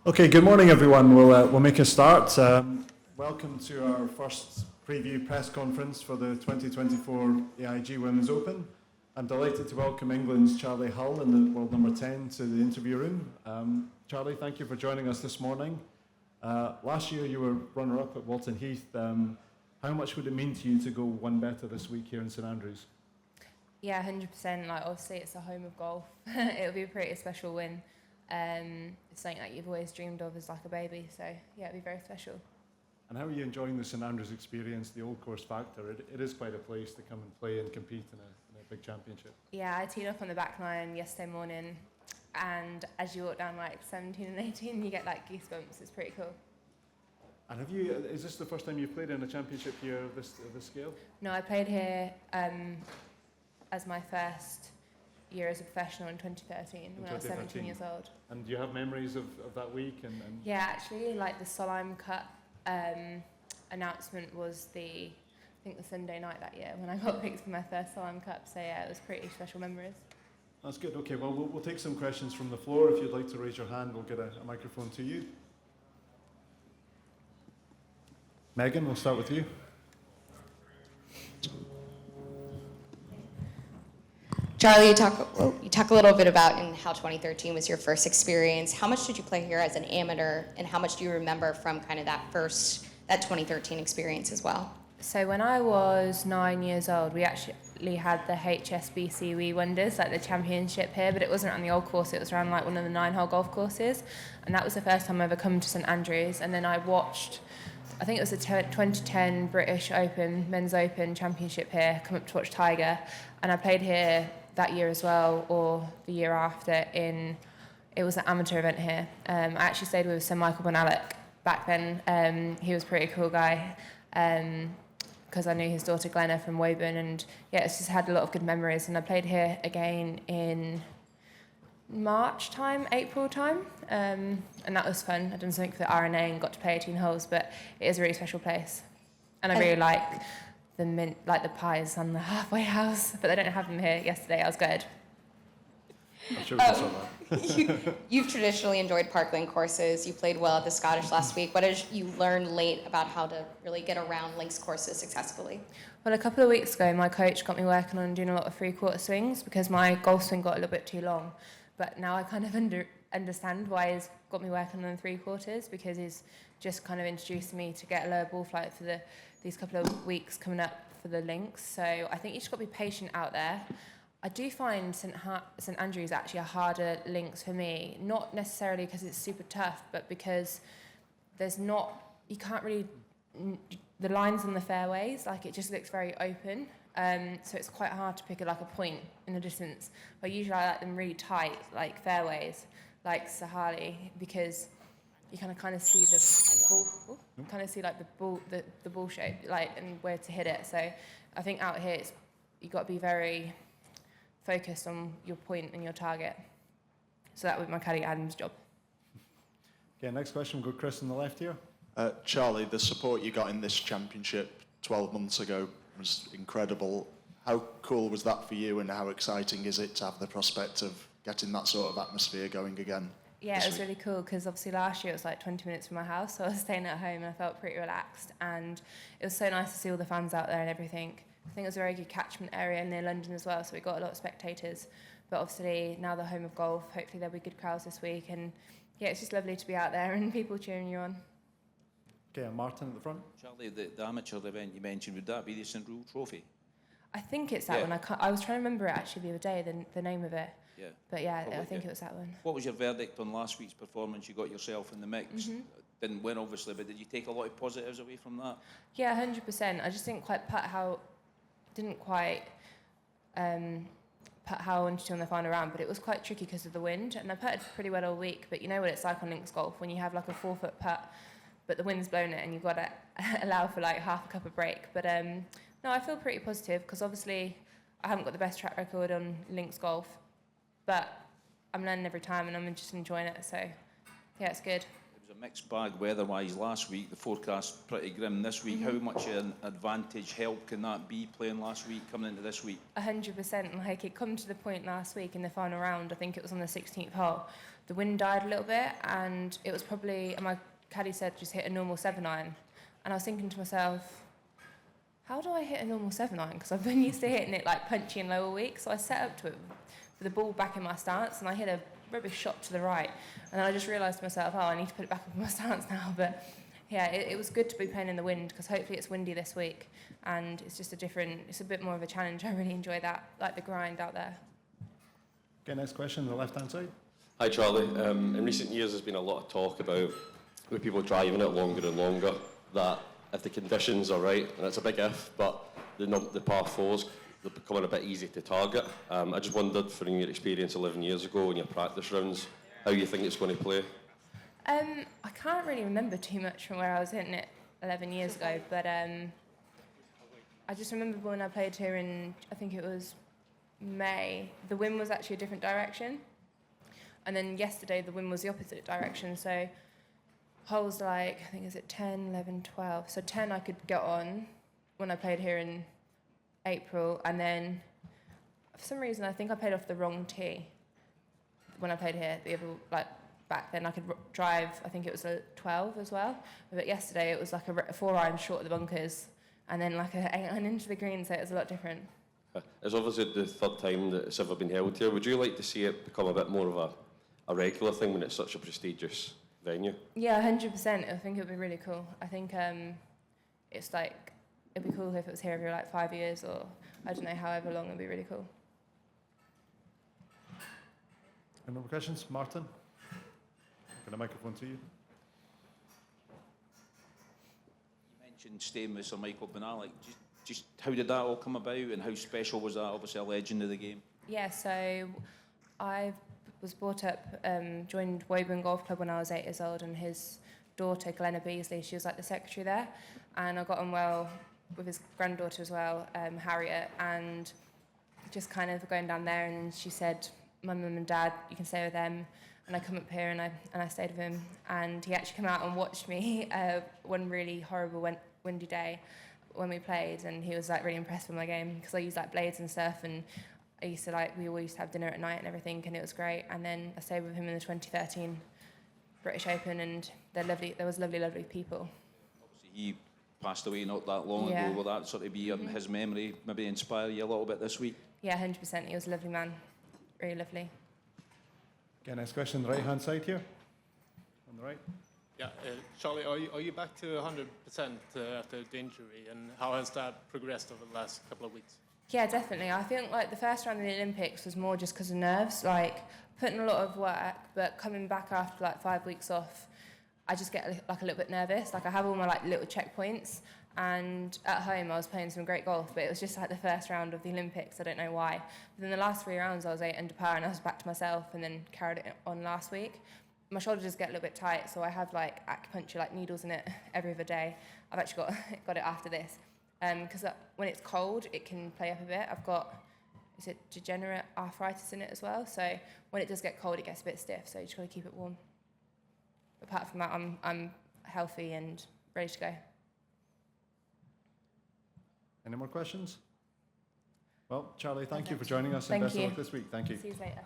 Okay, good morning everyone. We'll make a start. Welcome to our first preview press conference for the 2024 AIG Women's Open. I'm delighted to welcome England's Charley Hull in the world number 10 to the interview room. Charley, thank you for joining us this morning. Last year you were runner-up at Walton Heath. How much would it mean to you to go one better this week here in St Andrews? Yeah, 100%. Like, obviously it's the home of golf. It'll be a pretty special win. It's something that you've always dreamed of as like a baby, so yeah, it'll be very special. And how are you enjoying the St Andrews experience, the old course factor? It is quite a place to come and play and compete in a big championship. Yeah, I teed up on the back nine yesterday morning, and as you walk down like 17 and 18, you get like goosebumps. It's pretty cool. And is this the first time you've played in a championship here of this scale? No, I played here as my first year as a professional in 2013 when I was 17 years old. And do you have memories of that week? And Yeah, actually, like the Solheim Cup announcement was the Sunday night that year when I got picked for my first Solheim Cup. So yeah, it was pretty special memories. That's good. Okay, well, we'll take some questions from the floor. If you'd like to raise your hand, we'll get a microphone to you. Megan, we'll start with you. Charley, you talk a little bit about in how 2013 was your first experience. How much did you play here as an amateur, and how much do you remember from kind of that 2013 experience as well? So when I was 9 years old, we actually had the HSBC Wee Wonders, like the championship here, but it wasn't around the old course, it was around like one of the 9-hole golf courses. And that was the first time I ever come to St Andrews. And then I watched, I think it was the 2010 British Open, Men's Open Championship here, come up to watch Tiger. And I played here that year as well, or the year after, it was an amateur event here. I actually stayed with Sir Michael Bonallack back then. He was a pretty cool guy, because I knew his daughter Glenna from Woburn, and yeah, it's just had a lot of good memories. And I played here again in March time, April time, and that was fun. I done something for the RNA and got to play 18 holes, but it is a really special place. And I really like the pies on the halfway house, but they don't have them here yesterday. I was good. I'm sure we saw that. You've traditionally enjoyed parkland courses. You played well at the Scottish last week. What did you learn late about how to really get around links courses successfully? Well, a couple of weeks ago, my coach got me working on doing a lot of three-quarter swings because my golf swing got a little bit too long. But now I kind of understand why he's got me working on three-quarters, because he's just kind of introduced me to get a lower ball flight for these couple of weeks coming up for the links. So I think you just got to be patient out there. I do find St Andrews actually a harder links for me, not necessarily because it's super tough, but because you can't really, the lines on the fairways, like it just looks very open. So it's quite hard to pick a point in the distance. But usually I like them really tight, like fairways, like Sahali, because you kind of see the ball, the ball shape, like, and where to hit it. So I think out here you've got to be very focused on your point and your target. So that would be my caddy Adam's job. Okay, next question, we'll go Chris on the left here. Charley, the support you got in this championship 12 months ago was incredible. How cool was that for you, and how exciting is it to have the prospect of getting that sort of atmosphere going again? Yeah, it was really cool, because obviously last year it was like 20 minutes from my house, so I was staying at home and I felt pretty relaxed, and it was so nice to see all the fans out there and everything. I think it was a very good catchment area near London as well, so we got a lot of spectators. But obviously now the home of golf, hopefully there'll be good crowds this week, and yeah, it's just lovely to be out there and people cheering you on. Okay, and Martin at the front. Charley, the amateur event you mentioned, would that be the St Rule Trophy? I think it's that one. I was trying to remember it actually the other day, the name of it. Yeah. But yeah, I think it was that one. What was your verdict on last week's performance? You got yourself in the mix. Mm-hmm. Didn't win, obviously, but did you take a lot of positives away from that? Yeah, 100%. I just didn't quite put how I wanted to on the final round, but it was quite tricky because of the wind, and I putted pretty well all week. But you know what it's like on links golf when you have like a 4-foot putt, but the wind's blown it, and you've got to allow for like half a cup of break. But no, I feel pretty positive, because obviously I haven't got the best track record on links golf, but I'm learning every time and I'm just enjoying it. So yeah, it's good. It was a mixed bag weather-wise last week. The forecast pretty grim this week. How much an advantage, help can that be playing last week coming into this week? 100%. Like, it come to the point last week in the final round, I think it was on the 16th hole, the wind died a little bit, and it was probably, and my caddy said just hit a normal 7-iron. And I was thinking to myself, how do I hit a normal 7-iron? Because I've been used to hitting it like punchy and low all week. So I set up to it with the ball back in my stance, and I hit a rubbish shot to the right. And then I just realised to myself, oh, I need to put it back up in my stance now. But yeah, it was good to be playing in the wind, because hopefully it's windy this week. And it's just it's a bit more of a challenge. I really enjoy that, like the grind out there. Okay, next question on the left-hand side. Hi Charlie. In recent years there's been a lot of talk about, with people driving it longer and longer, that if the conditions are right, and it's a big if, but the par fours, they're becoming a bit easy to target. I just wondered, from your experience 11 years ago in your practice rounds, how you think it's going to play? I can't really remember too much from where I was hitting it 11 years ago, but I just remember when I played here in, I think it was May, the wind was actually a different direction. And then yesterday the wind was the opposite direction, so holes like, I think is it 10, 11, 12. So 10 I could get on when I played here in April, and then for some reason I think I played off the wrong tee when I played here. The other, like back then I could drive, I think it was a 12 as well. But yesterday it was like a 4-iron short of the bunkers, and then like a 8-iron into the green, so it was a lot different. It's obviously the third time that it's ever been held here. Would you like to see it become a bit more of a regular thing when it's such a prestigious venue? Yeah, 100%. I think it would be really cool. I think it's like, it'd be cool if it was here every like 5 years, or I don't know, however long. It'd be really cool. Any more questions? Martin? Got a microphone to you. You mentioned staying with Sir Michael Bonallack. Just how did that all come about, and how special was that? Obviously a legend of the game. Yeah, so I was brought up, joined Woburn Golf Club when I was 8 years old, and his daughter, Glenna Beasley, she was like the secretary there, and I got on well with his granddaughter as well, Harriet, and just kind of going down there, and she said, my mum and dad, you can stay with them. And I come up here and I stayed with him, and he actually came out and watched me one really horrible windy day when we played, and he was like really impressed with my game, because I used like blades and stuff, and I used to we always used to have dinner at night and everything, and it was great. And then I stayed with him in the 2013 British Open, and they're lovely. There was lovely people. Obviously he passed away not that long ago. Will that sort of be his memory, maybe inspire you a little bit this week? Yeah, 100%. He was a lovely man, really lovely. Okay, next question on the right-hand side here. On the right. Yeah, Charlie, are you back to 100% after the injury, and how has that progressed over the last couple of weeks? Yeah, definitely. I think like the first round of the Olympics was more just because of nerves, like putting a lot of work, but coming back after like 5 weeks off, I just get like a little bit nervous. Like I have all my like little checkpoints, and at home I was playing some great golf, but it was just like the first round of the Olympics. I don't know why. But then the last 3 rounds I was 8 under par, and I was back to myself, and then carried it on last week. My shoulders just get a little bit tight, so I have like acupuncture, like needles in it every other day. I've actually got it after this, because when it's cold, it can play up a bit. I've got, is it degenerate arthritis in it as well? So when it does get cold, it gets a bit stiff. So you just got to keep it warm. Apart from that, I'm healthy and ready to go. Any more questions? Well, Charlie, thank you for joining us and best of luck this week. Thank you. See you later.